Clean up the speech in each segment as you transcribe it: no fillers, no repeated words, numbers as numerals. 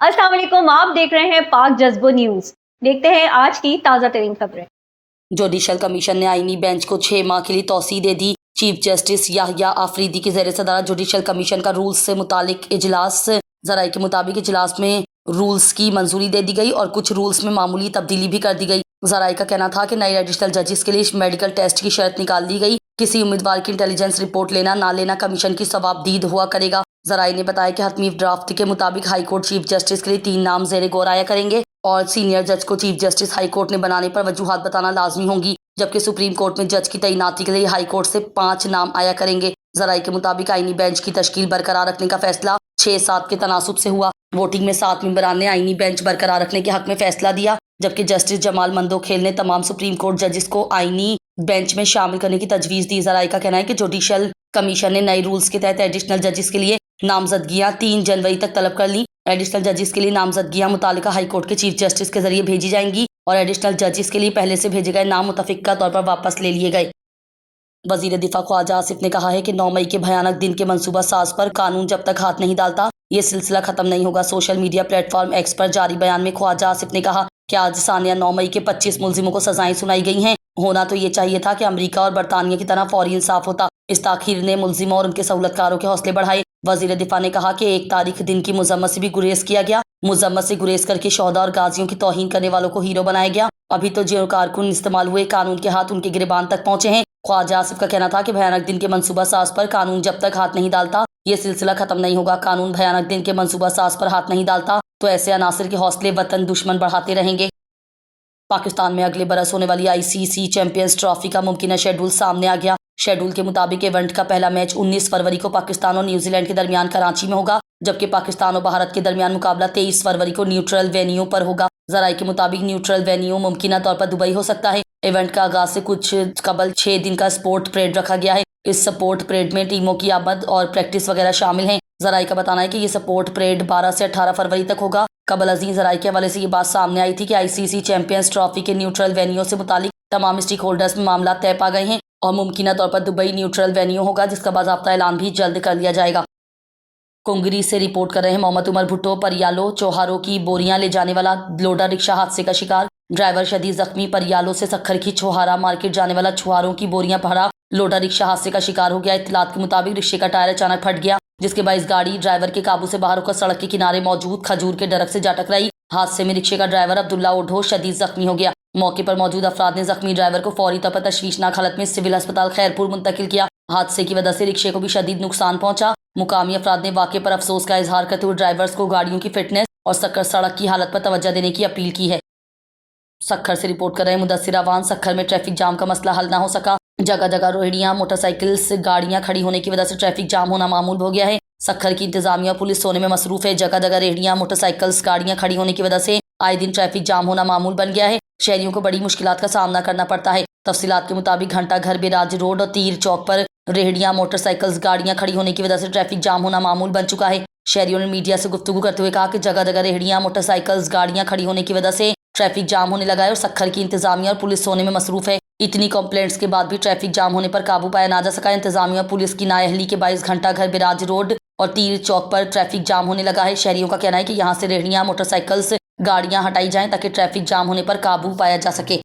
अस्सलाम वालेकुम, आप देख रहे हैं पाक जज्बो न्यूज। देखते हैं आज की ताज़ा तरीन खबरें। जुडिशल कमीशन ने आईनी बेंच को 6 माह के लिए तौसीह दे दी। चीफ जस्टिस याहिया आफरीदी के ज़ेर सदारत जुडिशल कमीशन का रूल्स से मुतालिक इजलास ज़राए के मुताबिक इजलास में रूल्स की मंजूरी दे दी गई और कुछ रूल्स में मामूली तब्दीली भी कर दी गई। ज़राए का कहना था कि नए एडिशनल जजेस के लिए मेडिकल टेस्ट की शर्त निकाल दी गई। किसी उम्मीदवार की इंटेलिजेंस रिपोर्ट लेना ना लेना कमीशन की सवाबदीद हुआ करेगा। ज़राए ने बताया कि हतमी ड्राफ्ट के मुताबिक हाईकोर्ट चीफ जस्टिस के लिए 3 नाम ज़ेरे गौर आया करेंगे और सीनियर जज को चीफ जस्टिस हाईकोर्ट ने बनाने पर वजूहात बताना लाजमी होंगी, जबकि सुप्रीम कोर्ट में जज की तैनाती के लिए हाईकोर्ट से 5 नाम आया करेंगे। ज़राए के मुताबिक आईनी बेंच की तश्कील बरकरार रखने का फैसला 6-7 के तनासुब से हुआ। वोटिंग में 7 मेंबरान ने आईनी बेंच बरकरार रखने के हक में फैसला दिया, जबकि जस्टिस जमाल मंदोखेल ने तमाम सुप्रीम कोर्ट जजेस को आईनी बेंच में शामिल करने की तजवीज़ दी। ज़राए का कहना है कि जुडिशल कमीशन ने नए रूल्स के तहत एडिशनल जजेस के लिए नामजदगियां 3 जनवरी तक तलब कर ली। एडिशनल जजेस के लिए नामजदगियां मुतालिका हाईकोर्ट के चीफ जस्टिस के जरिए भेजी जाएंगी और एडिशनल जजेस के लिए पहले से भेजे गए नाम मुतफिका तौर पर वापस ले लिए गए। वजीर दिफा ख्वाजा आसिफ ने कहा है कि 9 मई के भयानक दिन के मंसूबा साज पर कानून जब तक हाथ नहीं डालता ये सिलसिला खत्म नहीं होगा। सोशल मीडिया प्लेटफॉर्म एक्स पर जारी बयान में ख्वाजा आसिफ ने कहा कि आज सानिया 9 मई के 25 मुलजिमों को सजाएं सुनाई गई हैं। होना तो ये चाहिए था कि अमेरिका और बरतानिया की तरह फौरी इंसाफ होता। इस ताखीर ने मुलजिमों और उनके सहूलतकारों के हौसले बढ़ाए। वजीर दिफा ने कहा कि 1 तारीख दिन की मुजम्मत से भी गुरेज किया गया। मुजम्मत से गुरेज करके शोहदा और गाजियों की तौहीन करने वालों को हीरो बनाया गया। अभी तो जो कारकुन इस्तेमाल हुए कानून के हाथ उनके गिरबान तक पहुंचे हैं। ख्वाजा आसिफ का कहना था कि भयानक दिन के मंसूबा साज पर कानून जब तक हाथ नहीं डालता ये सिलसिला खत्म नहीं होगा। कानून भयानक दिन के मंसूबा साज पर हाथ नहीं डालता तो ऐसे अनासिर के हौसले वतन दुश्मन बढ़ाते रहेंगे। पाकिस्तान में अगले बरस होने वाली ICC चैंपियंस ट्रॉफी का मुमकिन शेड्यूल सामने आ गया। शेड्यूल के मुताबिक इवेंट का पहला मैच 19 फरवरी को पाकिस्तान और न्यूजीलैंड के दरमियान कराची में होगा, जबकि पाकिस्तान और भारत के दरमियान मुकाबला 23 फरवरी को न्यूट्रल वेन्यू पर होगा। ज़राए के मुताबिक न्यूट्रल वेन्यू मुमकिन तौर पर दुबई हो सकता है। इवेंट का आगाज से कुछ कबल 6 दिन का स्पोर्ट परेड रखा गया है। इस स्पोर्ट परेड में टीमों की आमद और प्रैक्टिस वगैरह शामिल हैं। ज़राए का बताना है कि ये स्पोर्ट परेड 12 से 18 फरवरी तक होगा। कबल अजीज ज़राए के हवाले से ये बात सामने आई थी कि ICC चैंपियंस ट्रॉफी के न्यूट्रल वेन्यू से मुतालिक तमाम स्टेक होल्डर्स में मामला तय पा गए हैं और मुमकिन तौर पर दुबई न्यूट्रल वेन्यू होगा, जिसका बाज़ाब्ता ऐलान भी जल्द कर लिया जाएगा। कुंगरी से रिपोर्ट कर रहे हैं मोहम्मद उमर भुट्टो। परियालो चौहारों की बोरियां ले जाने वाला लोडर रिक्शा हादसे का शिकार, ड्राइवर शदीद जख्मी। परियालो से सखर की छुहारा मार्केट जाने वाला छुहारों की बोरियां भरा लोडर रिक्शा हादसे का शिकार हो गया। इत्तलात के मुताबिक रिक्शे का टायर अचानक फट गया, जिसके बाइस गाड़ी ड्राइवर के काबू से बाहर होकर सड़क के किनारे मौजूद खजूर के दरख्त से जा टकराई। हादसे में रिक्शे का ड्राइवर अब्दुल्ला ओढो शदीद जख्मी हो गया। मौके पर मौजूद अफराद ने जख्मी ड्राइवर को फौरी तौर पर तशवीशनाक हालत में सिविल अस्पताल खैरपुर मुंतकिल किया। हादसे की वजह से रिक्शे को भी शदीद नुकसान पहुंचा। मुकामी अफराद ने वाक़े पर अफसोस का इजहार करते हुए ड्राइवर्स को गाड़ियों की फिटनेस और सड़क की हालत पर तवज्जो देने की अपील की है। सखर से रिपोर्ट कर रहे हैं मुदस्सिर अवान। सखर में ट्रैफिक जाम का मसला हल ना हो सका। जगह जगह रेहड़ियां मोटरसाइकिल से गाड़ियां खड़ी होने की वजह से ट्रैफिक जाम होना मामूल हो गया है। सखर की इंतजामिया पुलिस सोने में मसरूफ है। जगह जगह रेहड़ियां मोटरसाइकिल्स गाड़ियां खड़ी होने की वजह से आए दिन ट्रैफिक जाम होना मामूल बन गया है। शहरियों को बड़ी मुश्किलात का सामना करना पड़ता है। तफसीलात के मुताबिक घंटा घर बिराज रोड और तीर चौक पर रेहड़ियां मोटरसाइकिल्स गाड़ियां खड़ी होने की वजह से ट्रैफिक जाम होना मामूल बन चुका है। शहरियों ने मीडिया से गुफ्तगू करते हुए कहा कि जगह जगह रेहड़ियां मोटरसाइकिल्स गाड़ियां खड़ी होने की वजह से ट्रैफिक जाम होने लगा है और सखर की इंतजामिया और पुलिस सोने में मसरूफ है। इतनी कंप्लेंट्स के बाद भी ट्रैफिक जाम होने पर काबू पाया ना जा सका। इंतजामिया पुलिस की नाअहली के बाइस घंटा घर बिराज रोड और तीर चौक पर ट्रैफिक जाम होने लगा है। शहरियों का कहना है कि यहाँ से रेहड़ियां मोटरसाइकिल्स गाड़ियां हटाई जाएं ताकि ट्रैफिक जाम होने पर काबू पाया जा सके।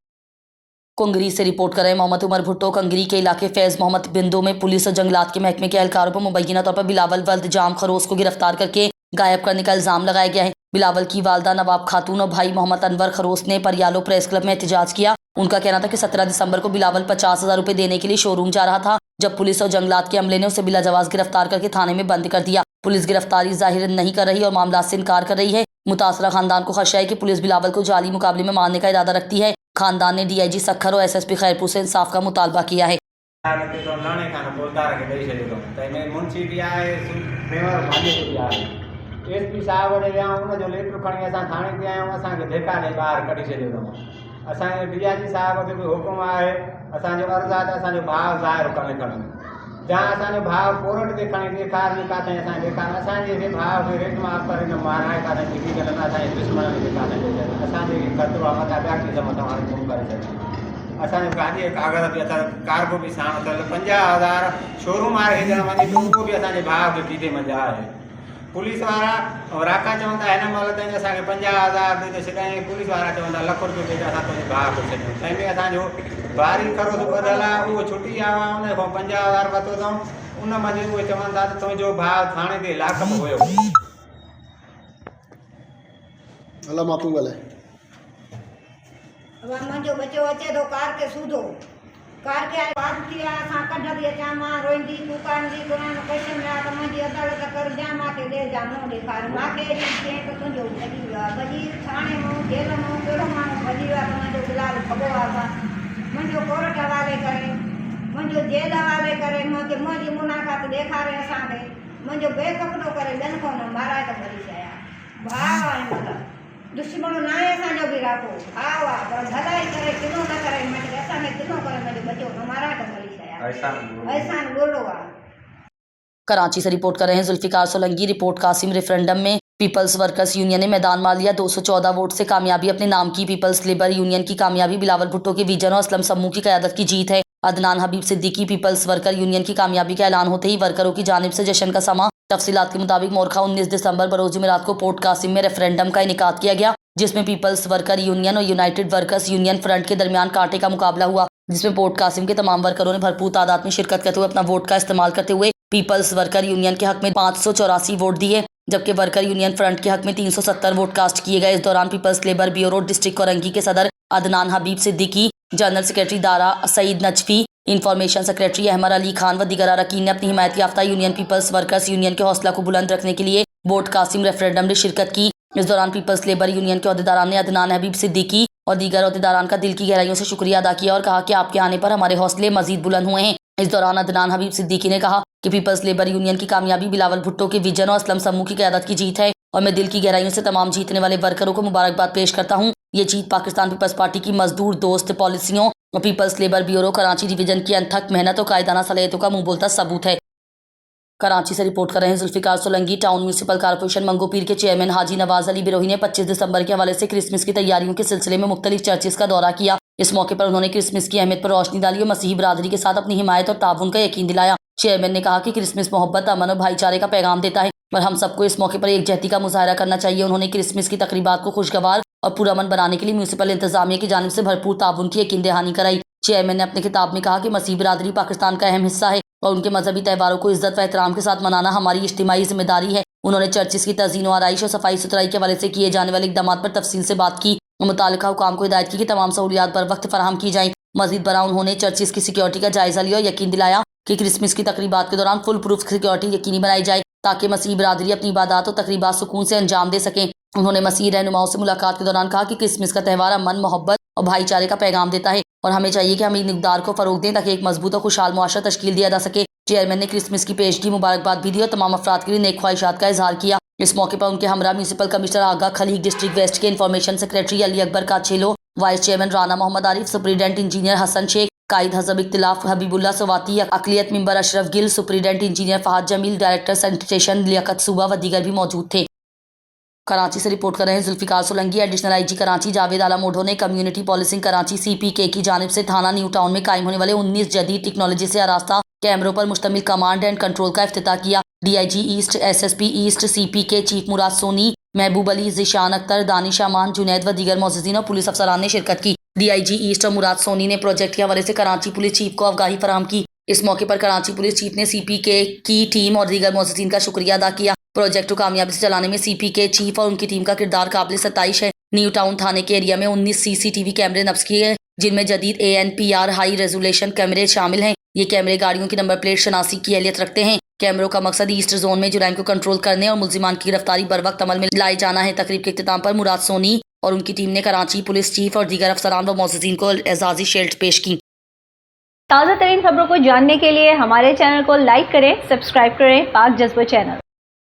कुंगरी से रिपोर्ट कर रहे हैं मोहम्मद उमर भुट्टो। कंगरी के इलाके फैज़ मोहम्मद बिंदो में पुलिस और जंगलात के महकमे के एहलकारों पर मुबैना तौर पर बिलावल वल्द जाम खरोस को गिरफ्तार करके गायब करने का इल्ज़ाम लगाया गया है। बिलावल की वालदा नवाब खातून और भाई मोहम्मद अनवर खरोस ने परियालो प्रेस क्लब में एहतजाज किया। उनका कहना था कि 17 दिसंबर को बिलावल 50,000 रुपये देने के लिए शोरूम जा रहा था, जब पुलिस और जंगलात के अमले ने उसे बिलाजवाज गिरफ्तार करके थाने में बंद कर दिया। पुलिस गिरफ्तारी जाहिर नहीं कर रही और मामला से इनकार कर रही है। मुतासरा खानदान को खदशा है कि पुलिस बिलावल को जाली मुकाबले में मारने का इरादा रखती है। खानदान ने DIG सखर और SSP खैरपुर से इंसाफ का मुतालबा किया है। SP साहब वटि विया उनजो लेटर खणी असां थाणे ते आहियूं, असांखे धिका ॾेई ॿाहिरि कढी छॾियो अथऊं। असांजे DIG साहब खे बि हुकुम आहे, असांजो अर्ज़ु आहे त असांजो भाउ ज़ाहिर करे खणनि, या असांजो भाउ कोर्ट ते खणी ॾेखारनि किथे असांखे ॾेखारनि। असांजे भाउ खे रेट मां पर हिन माराए किथे टिकी करे असांजे दुश्मन खे किथे ॾेई छॾनि। असांजे ख़तरो आहे मथां ॿिया क़िस्म मथां हाणे गुम करे छॾनि। असांजो गाॾीअ कागज़ बि अथव, कार्गो बि साण अथव। 50,000 शोरूम वारे ॾियणु वञे त उहो बि असांजे भाउ खे कीथे मज़ा आहे। पुलिस वारा राका चवंदा हिन महिल ताईं असांखे 50,000 ॾेई छॾियईं, पुलिस वारा चवंदा लख रुपयो ॾेई असां तुंहिंजे भाउ खे छॾियूं। तंहिंमें असांजो भारी खरोस ॿधल आहे, उहो छुटी आयो आहे, उन खां 50,000 वरितो अथऊं। उन मंझि उहे चवनि था त तुंहिंजो भाउ थाणे ते लाकअप हुयो। अला मां तूं ॻाल्हाए। मुंहिंजो बचो अचे थो कार के सूधो कार के बात थी आहे, असां कढंदी अचां, मां रोईंदी कुकांदी क़ुरान पैसे में आहे त मुंहिंजी अदालत कर जा, मूंखे ॾे जा, मुंहुं ॾेखार। मूंखे चई त तुंहिंजो भॼी वियो आहे, भॼी थाणे मां जेल मां कहिड़ो माण्हू भॼी वियो आहे त मुंहिंजो बिलाल भॻो आहे। मुंहिंजो कोर्ट हवाले करे, मुंहिंजो जेल हवाले करे, मूंखे मुंहिंजी मुलाक़ात ॾेखारे असांखे, मुंहिंजो बेकपड़ो करे ॿियनि खां न माराए त भली शइ आहे। भाउ आहे मतिलबु दुश्मन न आहे असांजो बि राखो, भाउ आहे, पर भलाई करे किनो न करे, मुंहिंजे असांखे किनो करे मुंहिंजो बचो न माराए त भली शइ आहे। अहसान ॻोल्हो आहे। कराची से रिपोर्ट कर रहे हैं जुल्फिकार सोलंकी। रिपोर्ट कासिम। रेफरेंडम में पीपल्स वर्कर्स यूनियन ने मैदान मार लिया, 214 वोट से कामयाबी अपने नाम की। पीपल्स लेबर यूनियन की कामयाबी बिलावल भुट्टो के विजन और असलम समूह की क़यादत की जीत है। Adnan Habib Siddiqui. Peoples worker union की कामयाबी का ऐलान होते ही वर्करों की जानिब से जश्न का समा। तफसीलात के मुताबिक मोरखा 19 दिसंबर बरोज जुमेरात को पोर्ट कासिम में रेफरेंडम का इनेकाद किया गया, जिसमें पीपल्स वर्कर यूनियन और यूनाइटेड वर्कर्स यूनियन फ्रंट के दरमियान कांटे का मुकाबला हुआ, जिसमें पोर्ट कासिम के तमाम वर्करों ने भरपूर तादाद में शिरकत करते हुए अपना वोट का इस्तेमाल करते हुए पीपल्स वर्कर यूनियन के हक में 584 वोट दिए, जबकि वर्कर यूनियन फ्रंट के हक में 370 वोट कास्ट किए गए। इस दौरान peoples labour bureau district Korangi के सदर Adnan Habib Siddiqui, general secretary Dara Saeed Najafi, information secretary Ahmed Ali Khan व दीगर अरकान ने अपनी हिमायत याफ्ता यूनियन पीपल्स वर्कर्स यूनियन के हौसला को बुलंद रखने के लिए वोट कासिम रेफरेंडम में शिरकत की। इस दौरान पीपल्स लेबर यूनियन के अहदेदारान ने अदनान हबीब सिद्दीकी और दीगर अहदेदारान का दिल की गहराइयों से शुक्रिया अदा किया और कहा कि आपके आने पर हमारे हौसले मजीद बुलंद हुए हैं। इस दौरान अदनान हबीब सिद्दीकी ने कहा कि पीपल्स लेबर यूनियन की कामयाबी बिलावल भुट्टो के विजन और असलम समूह की क़यादत की जीत है और मैं दिल की गहराइयों से तमाम जीतने वाले वर्करों को मुबारकबाद पेश करता हूँ। ये जीत पाकिस्तान पीपल्स पार्टी की मजदूर दोस्त पॉलिसियों और peoples labour bureau Karachi division की अनथक मेहनत और कायदाना सलाहियतों का मुंह बोलता सबूत है। कराची से रिपोर्ट कर रहे हैं Zulfiqar Solanki. Town municipal corporation Manghopir के चेयरमैन हाजी नवाज अली बिरोही ने 25 दिसंबर के हवाले से क्रिसमस की तैयारियों के सिलसिले में मुख्तलिफ चर्चेस का दौरा किया। इस मौके पर उन्होंने क्रिसमस की अहमियत पर रोशनी डाली और मसीही बरादरी के साथ अपनी हिमायत और ताउन का यकीन दिलाया। चेयरमैन ने कहा कि क्रिसमस मोहब्बत, अमन और भाईचारे का पैगाम देता है और हम सबको इस मौके पर एकजहती का मुजाहरा करना चाहिए। उन्होंने क्रिसमस की तकरीबात को खुशगवार और पुरअमन बनाने के लिए म्यूनिसिपल इंतजामिया की जानिब से भरपूर ताउन की यकीन दहानी कराई। चेयरमैन ने अपने खिताब में कहा कि मसीही बरादरी पाकिस्तान का अहम हिस्सा है और उनके मजहबी त्यौहारों को इज्जत व एहतराम के साथ मनाना हमारी इज्तिमाई जिम्मेदारी है। उन्होंने चर्चिस की तज़ीन व आराइश और सफाई सुथराई के हवाले से किए जाने वाले इक़दाम पर तफसील से बात की और मुतालिका हुकाम को हिदायत की कि तमाम सहूलियात बर वक्त फराहम की जाएं। मजीद बरा उन्होंने चर्चिस की सिक्योरिटी का जायजा लिया और यकीन दिलाया कि क्रिसमस की तकरीबात के दौरान फुल प्रूफ सिक्योरिटी यकीनी बनाई जाए ताकि मसीही बरादरी अपनी इबादत और तकरीबात सुकून से अंजाम दे सकें। उन्होंने मसीही रहनुमाओं से मुलाकात के दौरान कहा कि क्रिसमस का त्यौहार अमन, मोहब्बत और भाईचारे का पैगाम देता है और हमें चाहिए कि हम इन इक़दार को फ़रोग दें ताकि एक मजबूत और खुशहाल मुआशरा तश्कील दिया जा सके। चेयरमैन ने क्रिसमस की पेशगी मुबारकबाद भी दी और तमाम अफराद के लिए नेक ख्वाहिशात का इजहार किया। इस मौके पर उनके हमरा municipal commissioner Agha Khaleeq, district west के information secretary Ali Akbar Kachhelo, vice chairman Rana Mohammad Arif, superintendent engineer Hasan Shaikh, कायद हजब इख्तिलाफ हबीबुल्ला सवाती, अकलियत member Ashraf Gill, superintendent engineer Fahad Jamil, director sanitation Liaquat सूबा व दीगर भी मौजूद थे। कराची से रिपोर्ट कर रहे हैं जुल्फिकार सोलंकी। एडिशनल आईजी कराची जावेद आला मोढो ने कम्युनिटी पॉलिसिंग कराची CPK की जानिब से थाना न्यू टाउन में कायम होने वाले 19 जदीद टेक्नोलॉजी से आरास्ता कैमरों पर मुश्तमिल कमांड एंड कंट्रोल का इफ्तिताह किया। DIG east, SSP east, CPK chief Murad Soni, Mehboob Ali, Zeeshan Akhtar, Danish अमान, जुनैद व दीगर मोअज़्ज़िज़ीन और पुलिस अफसरान ने शिरकत की। DIG ईस्ट और मुराद सोनी ने प्रोजेक्ट के हवाले से कराची पुलिस चीफ को अवगाही फराहम की। इस मौके पर कराची पुलिस चीफ ने CPK की टीम और दीगर मोअज़्ज़िज़ीन का शुक्रिया अदा किया। प्रोजेक्ट को कामयाबी से चलाने में CPK चीफ और उनकी टीम का किरदार काबिल सताइश है। न्यू टाउन थाने के एरिया में 19 CCTV कैमरे नस्ब किए गए, जिनमें जदीद ANPR हाई रेजोल्यूशन कैमरे शामिल हैं। ये कैमरे गाड़ियों की नंबर प्लेट शनासी की अहलियत रखते हैं। कैमरों का मकसद ईस्ट जोन में जुराइम को कंट्रोल करने और मुल्जिमान की गिरफ्तारी बर वक्त अमल में लाए जाना है। तकरीब के इख्तिताम पर मुराद सोनी और उनकी टीम ने कराची पुलिस चीफ और दीगर अफसरान व मोअज़्ज़िज़ीन को एजाज़ी शील्ड पेश की। ताज़ा तरीन खबरों को जानने के लिए हमारे चैनल को लाइक करें, सब्सक्राइब करें पाक जज्बा चैनल।